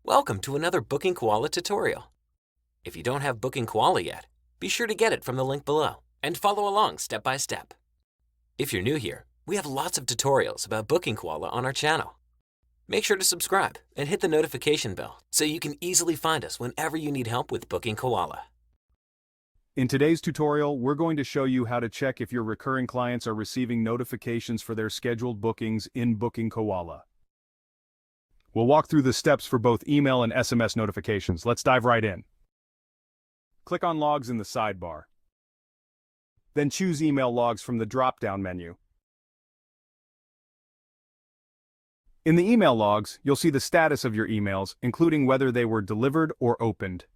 Welcome to another BookingKoala tutorial. If you don't have BookingKoala yet, be sure to get it from the link below and follow along step by step. If you're new here, we have lots of tutorials about BookingKoala on our channel. Make sure to subscribe and hit the notification bell so you can easily find us whenever you need help with BookingKoala. In today's tutorial, we're going to show you how to check if your recurring clients are receiving notifications for their scheduled bookings in BookingKoala. We'll walk through the steps for both email and SMS notifications. Let's dive right in. Click on Logs in the sidebar. Then choose Email Logs from the drop-down menu. In the email logs, you'll see the status of your emails, including whether they were delivered or opened.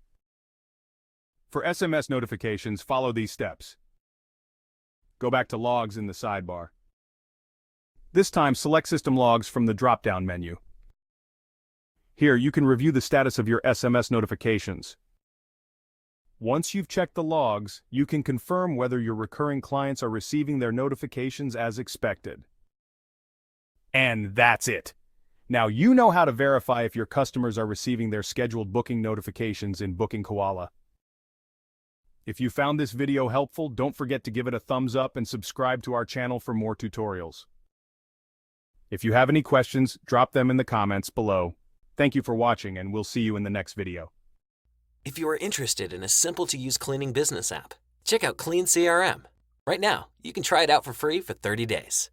For SMS notifications, follow these steps. Go back to Logs in the sidebar. This time, select System Logs from the drop-down menu. Here, you can review the status of your SMS notifications. Once you've checked the logs, you can confirm whether your recurring clients are receiving their notifications as expected. And that's it. Now you know how to verify if your customers are receiving their scheduled booking notifications in BookingKoala. If you found this video helpful, don't forget to give it a thumbs up and subscribe to our channel for more tutorials. If you have any questions, drop them in the comments below. Thank you for watching, and we'll see you in the next video. If you are interested in a simple-to-use cleaning business app, check out Clean CRM. Right now, you can try it out for free for 30 days.